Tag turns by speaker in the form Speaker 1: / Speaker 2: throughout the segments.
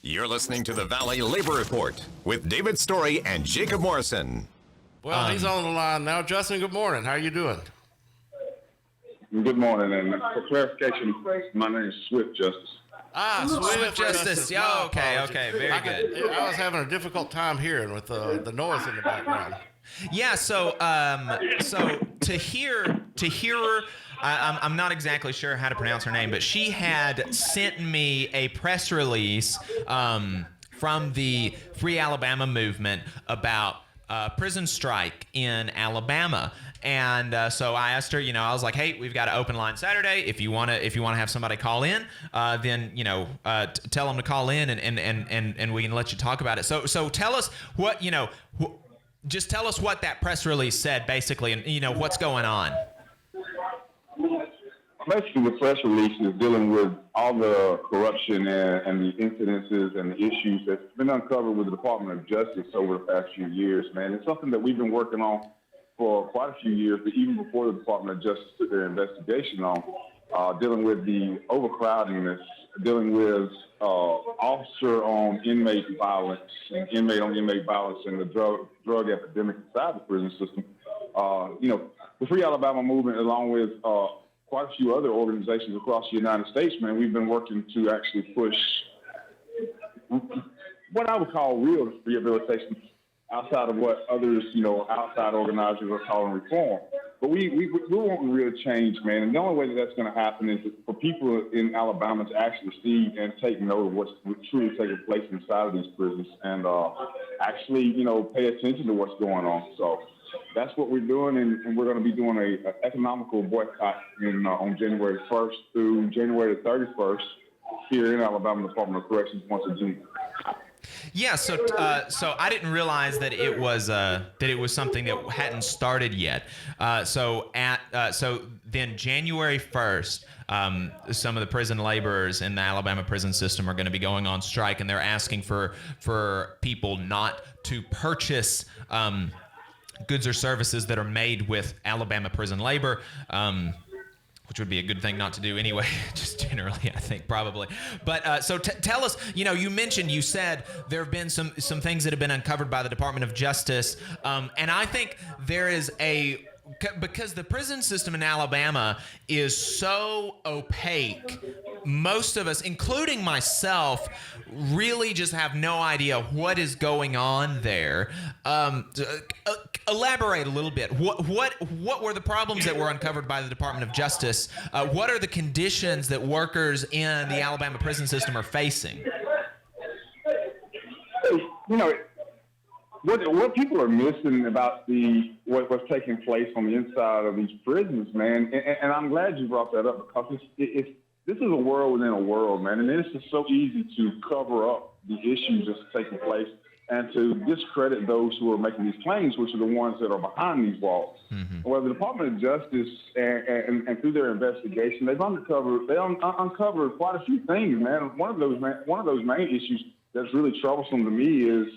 Speaker 1: You're listening to the Valley Labor Report with David Story and Jacob Morrison.
Speaker 2: Well, he's on the line now. Justin, good morning. How are you doing?
Speaker 3: Good morning, and for clarification, my name is Swift Justice.
Speaker 2: Swift
Speaker 4: Justice. Yeah, okay, very good.
Speaker 2: I was having a difficult time hearing with the noise in the background.
Speaker 4: Yeah, so to hear her, I'm not exactly sure how to pronounce her name, but she had sent me a press release from the Free Alabama movement about prison strike in Alabama. And so I asked her, I was like, hey, we've got an open line Saturday. If you want to have somebody call in, then, tell them to call in and we can let you talk about it. So tell us what, just tell us what that press release said, basically, and, what's going on.
Speaker 3: Basically, the press release is dealing with all the corruption and the incidences and the issues that's been uncovered with the Department of Justice over the past few years, man. It's something that we've been working on for quite a few years, but even before the Department of Justice took their investigation on, dealing with the overcrowdingness, dealing with officer on inmate violence, and inmate on inmate violence, and the drug epidemic inside the prison system. The Free Alabama movement, along with quite a few other organizations across the United States, man, we've been working to actually push what I would call real rehabilitation outside of what others, outside organizers are calling reform. But we want real change, man. And the only way that that's going to happen is for people in Alabama to actually see and take note of what's truly taking place inside of these prisons and actually, pay attention to what's going on. So that's what we're doing, and we're going to be doing an economical boycott on January 1st through January 31st here in Alabama Department of Corrections once again.
Speaker 4: Yeah, so I didn't realize that it was something that hadn't started yet. So then January 1st, some of the prison laborers in the Alabama prison system are going to be going on strike, and they're asking for people not to purchase goods or services that are made with Alabama prison labor. Which would be a good thing not to do anyway, just generally, I think, probably. But so tell us, you said there have been some things that have been uncovered by the Department of Justice. And I think there is because the prison system in Alabama is so opaque, most of us, including myself, really just have no idea what is going on there. Elaborate a little bit. What were the problems that were uncovered by the Department of Justice? What are the conditions that workers in the Alabama prison system are facing?
Speaker 3: What people are missing about what's taking place on the inside of these prisons, man, and I'm glad you brought that up, because this is a world within a world, man, and it's just so easy to cover up the issues that's taking place and to discredit those who are making these claims, which are the ones that are behind these walls. Mm-hmm. Well, the Department of Justice and through their investigation, they've uncovered quite a few things, man. One of those main issues that's really troublesome to me is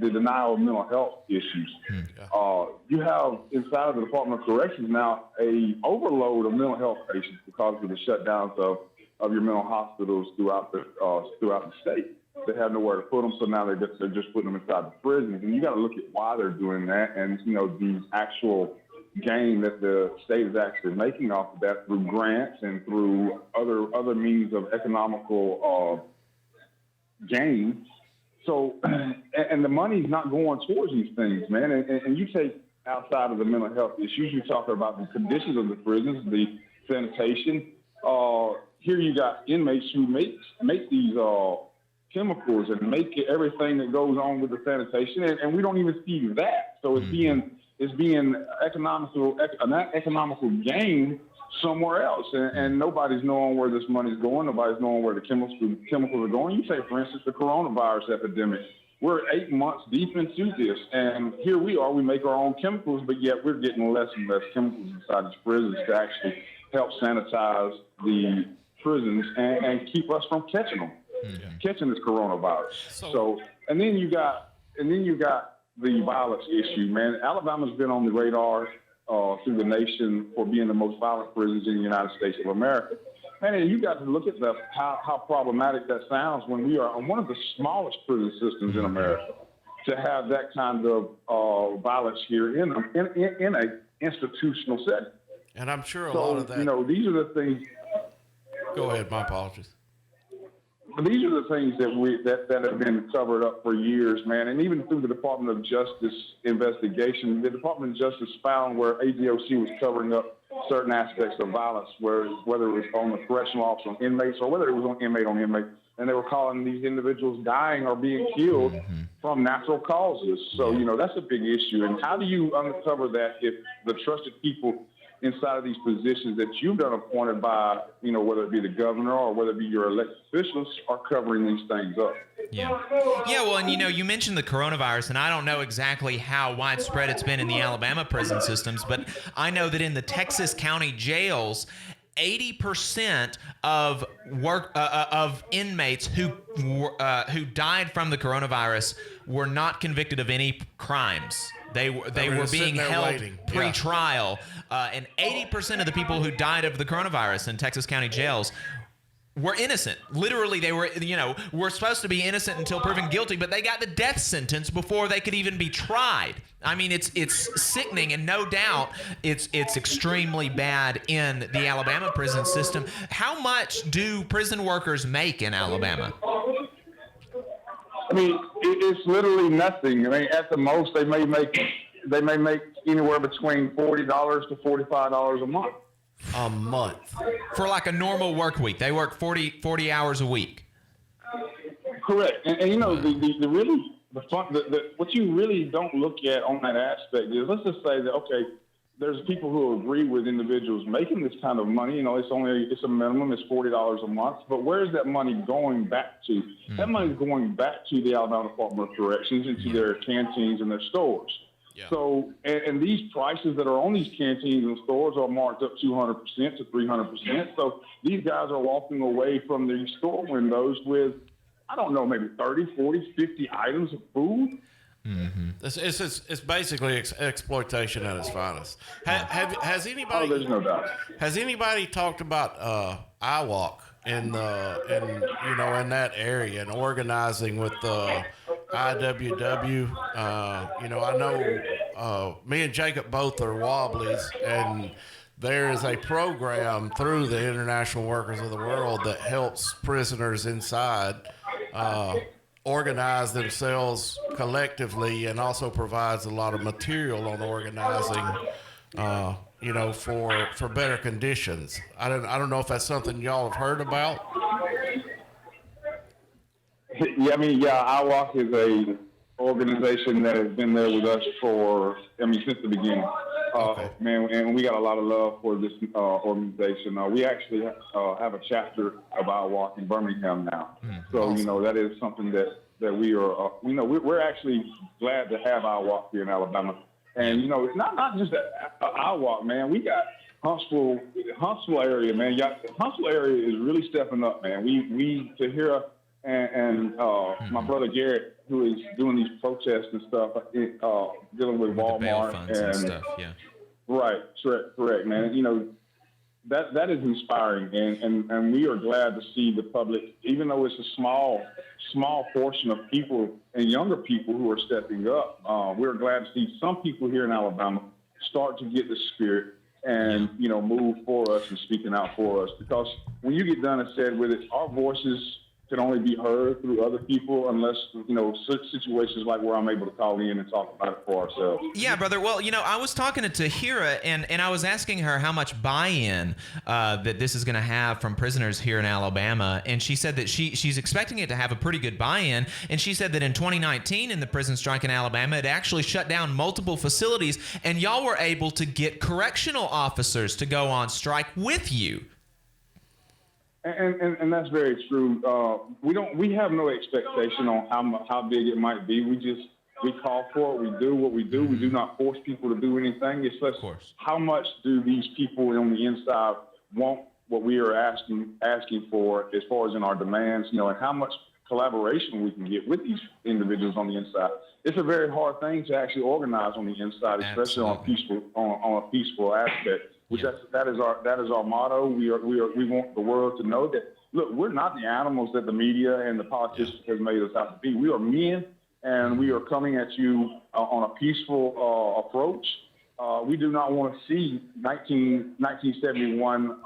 Speaker 3: the denial of mental health issues. Yeah. You have inside of the Department of Corrections now a overload of mental health patients because of the shutdowns of your mental hospitals throughout the state. They have nowhere to put them, so now they're just putting them inside the prisons. And you got to look at why they're doing that, and the actual gain that the state is actually making off of that through grants and through other means of economical gain. So, and the money's not going towards these things, man. And you take outside of the mental health issues, you talk about the conditions of the prisons, the sanitation. Here you got inmates who make these chemicals and make everything that goes on with the sanitation, and we don't even see that. So it's being economical gain somewhere else, and nobody's knowing where this money's going. Nobody's knowing where the chemicals are going. You take, for instance, the coronavirus epidemic. We're 8 months deep into this, and here we are. We make our own chemicals, but yet we're getting less and less chemicals inside these prisons to actually help sanitize the prisons and keep us from catching them. Catching this coronavirus. So and then you got the violence issue, man. Alabama's been on the radar through the nation for being the most violent prisons in the United States of America. man, you got to look at how problematic that sounds when we are on one of the smallest prison systems in America to have that kind of violence here in a institutional setting.
Speaker 2: And I'm sure a lot of that.
Speaker 3: These are the things.
Speaker 2: Go ahead. My apologies.
Speaker 3: These are the things that have been covered up for years, man. And even through the Department of Justice investigation, the Department of Justice found where ADOC was covering up certain aspects of violence, whether it was on the correctional officer, on inmates, or whether it was on inmate, and they were calling these individuals dying or being killed from natural causes. So, that's a big issue. And how do you uncover that if the trusted people inside of these positions that you've been appointed by, whether it be the governor or whether it be your elected officials, are covering these things up?
Speaker 4: Yeah. Well, and you mentioned the coronavirus, and I don't know exactly how widespread it's been in the Alabama prison systems, but I know that in the Texas county jails, 80% of inmates who died from the coronavirus were not convicted of any crimes. They were being held pre-trial, and 80% of the people who died of the coronavirus in Texas county jails were innocent. Literally, they were supposed to be innocent until proven guilty, but they got the death sentence before they could even be tried. I mean, it's sickening, and no doubt it's extremely bad in the Alabama prison system. How much do prison workers make in Alabama?
Speaker 3: I mean, it's literally nothing. I mean, at the most, they may make anywhere between $40 to $45 a month.
Speaker 2: A month.
Speaker 4: For like a normal work week. They work 40 hours a week.
Speaker 3: Correct. And what you really don't look at on that aspect is, let's just say that, okay, there's people who agree with individuals making this kind of money. It's a minimum, it's $40 a month. But where is that money going back to? Mm-hmm. That money is going back to the Alabama Department of Corrections, into their canteens and their stores. Yeah. So, and these prices that are on these canteens and stores are marked up 200% to 300%. So these guys are walking away from these store windows with, I don't know, maybe 30, 40, 50 items of food.
Speaker 2: Mm-hmm. It's basically exploitation at its finest. Has anybody?
Speaker 3: Oh, there's no doubt.
Speaker 2: Has anybody talked about IWalk in that area and organizing with the IWW? I know me and Jacob both are Wobblies, and there is a program through the International Workers of the World that helps prisoners inside organize themselves collectively, and also provides a lot of material on organizing, for better conditions. I don't know if that's something y'all have heard about.
Speaker 3: Yeah, IWalk is a organization that has been there with us since the beginning.
Speaker 2: Okay.
Speaker 3: Man, and we got a lot of love for this organization. We actually have a chapter of IWalk in Birmingham now. So, awesome. That is something that we are, we're actually glad to have IWalk here in Alabama. And, it's not just IWalk, man. We got Huntsville area, man. Huntsville area is really stepping up, man. We Tahira and my brother Garrett, who is doing these protests and stuff, dealing with Walmart
Speaker 4: and stuff. Yeah.
Speaker 3: Right, correct, man. That is inspiring, and we are glad to see the public, even though it's a small portion of people and younger people who are stepping up. We're glad to see some people here in Alabama start to get the spirit and move for us and speaking out for us. Because when you get done and said with it, our voices can only be heard through other people, unless, such situations like where I'm able to call in and talk about it for ourselves.
Speaker 4: Yeah, brother. Well, I was talking to Tahira, and I was asking her how much buy-in that this is going to have from prisoners here in Alabama, and she said that she's expecting it to have a pretty good buy-in, and she said that in 2019 in the prison strike in Alabama, it actually shut down multiple facilities, and y'all were able to get correctional officers to go on strike with you.
Speaker 3: And that's very true. We have no expectation on how big it might be. We call for it. We do what we do. We do not force people to do anything. It's just how much do these people on the inside want what we are asking for as far as in our demands, and how much collaboration we can get with these individuals on the inside. It's a very hard thing to actually organize on the inside, especially on a peaceful aspect. which that is our motto. We want the world to know that, look, we're not the animals that the media and the politicians has made us out to be. We are men, and we are coming at you on a peaceful approach. We do not want to see 1971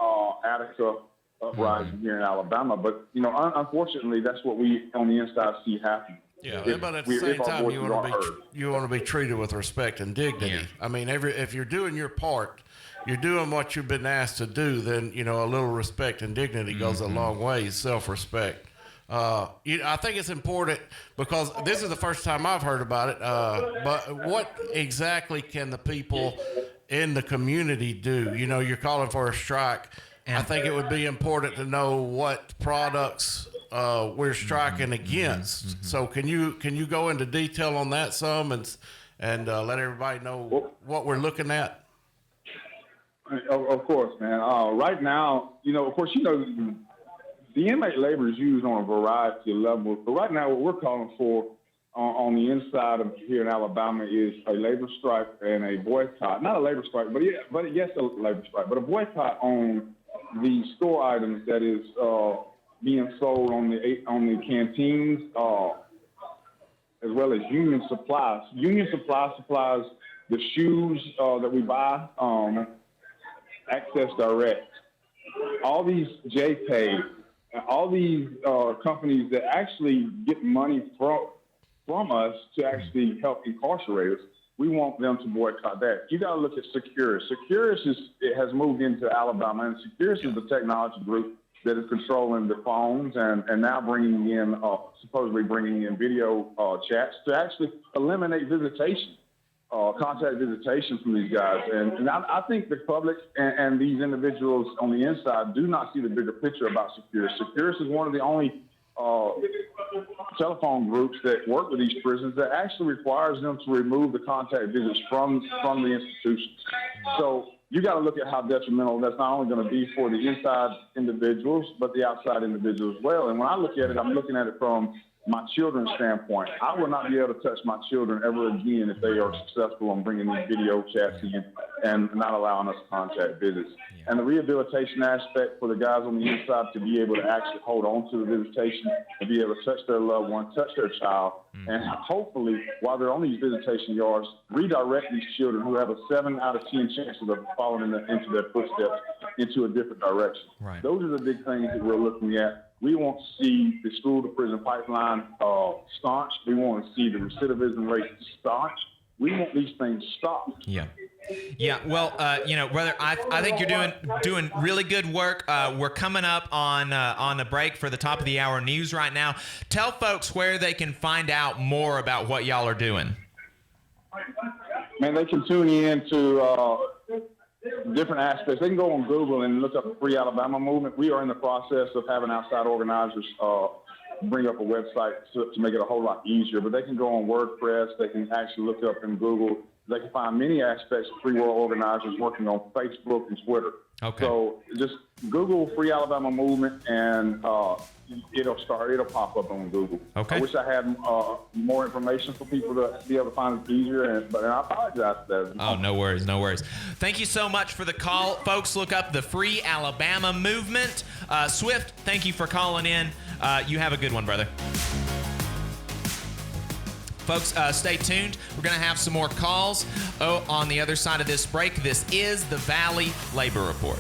Speaker 3: Attica uprising here in Alabama, but unfortunately, that's what we on the inside see happen.
Speaker 2: Yeah, but at the same time, you want to be treated with respect and dignity. Yeah. I mean, if you're doing your part, you're doing what you've been asked to do, then a little respect and dignity goes a long way. Self-respect. I think it's important because this is the first time I've heard about it. But what exactly can the people in the community do? You're calling for a strike. I think it would be important to know what products we're striking against. So can you go into detail on that some and let everybody know what we're looking at?
Speaker 3: Of course, man. Right now, of course, the inmate labor is used on a variety of levels. But right now, what we're calling for on the inside of here in Alabama is a labor strike and a boycott. Not a labor strike, but yes, a labor strike, but a boycott on the store items that is being sold on the canteens, as well as Union Supplies. Union Supply supplies the shoes that we buy, Access Direct. All these JPay, all these companies that actually get money from us to actually help incarcerate us, we want them to boycott that. You got to look at Securus. Securus has moved into Alabama, and Securus is the technology group that is controlling the phones and now supposedly bringing in video chats to actually eliminate visitation, contact visitation from these guys. And I think the public and these individuals on the inside do not see the bigger picture about Securus. Securus is one of the only telephone groups that work with these prisons that actually requires them to remove the contact visits from the institutions. So you got to look at how detrimental that's not only going to be for the inside individuals, but the outside individuals as well. And when I look at it, I'm looking at it from my children's standpoint. I will not be able to touch my children ever again if they are successful in bringing these video chats in and not allowing us contact visits. And the rehabilitation aspect for the guys on the inside to be able to actually hold on to the visitation, to be able to touch their loved one, touch their child, and hopefully, while they're on these visitation yards, redirect these children who have a 7 out of 10 chance of following into their footsteps into a different direction. Right. Those are the big things that we're looking at. We want to see the school-to-prison pipeline staunch. We want to see the recidivism rate staunch. We want these things stopped.
Speaker 4: Yeah. Yeah, well, brother, I think you're doing really good work. We're coming up on the break for the top of the hour news right now. Tell folks where they can find out more about what y'all are doing.
Speaker 3: Man, they can tune in to different aspects. They can go on Google and look up the Free Alabama Movement. We are in the process of having outside organizers bring up a website to make it a whole lot easier. But they can go on WordPress. They can actually look up in Google. They can find many aspects of Free World Organizers working on Facebook and Twitter. Okay. So just Google Free Alabama Movement, and it'll pop up on Google. Okay. I wish I had more information for people to be able to find it easier, but I apologize for that.
Speaker 4: Oh, no worries, no worries. Thank you so much for the call. Folks, look up the Free Alabama Movement. Swift, thank you for calling in. You have a good one, brother. Folks, stay tuned. We're going to have some more calls on the other side of this break. This is the Valley Labor Report.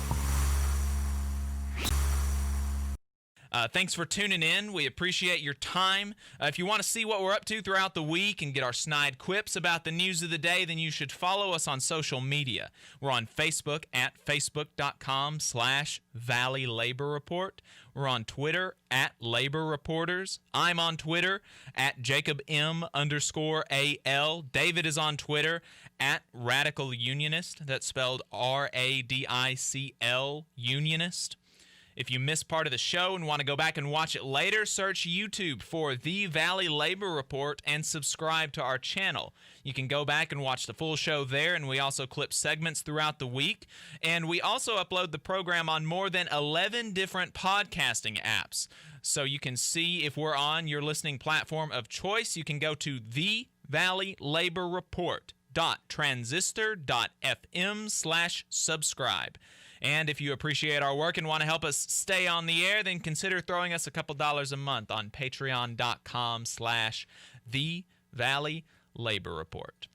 Speaker 4: Thanks for tuning in. We appreciate your time. If you want to see what we're up to throughout the week and get our snide quips about the news of the day, then you should follow us on social media. We're on Facebook at facebook.com/Valley Labor Report. We're on Twitter at Labor Reporters. I'm on Twitter at JacobM_AL. David is on Twitter at Radical Unionist. That's spelled RADICL Unionist. If you missed part of the show and want to go back and watch it later, search YouTube for The Valley Labor Report and subscribe to our channel. You can go back and watch the full show there, and we also clip segments throughout the week. And we also upload the program on more than 11 different podcasting apps. So you can see if we're on your listening platform of choice. You can go to The Valley Labor Report.
Speaker 5: www.transistor.fm/subscribe. And if you appreciate our work and want to help us stay on the air, then consider throwing us a couple dollars a month on patreon.com/The Valley Labor Report.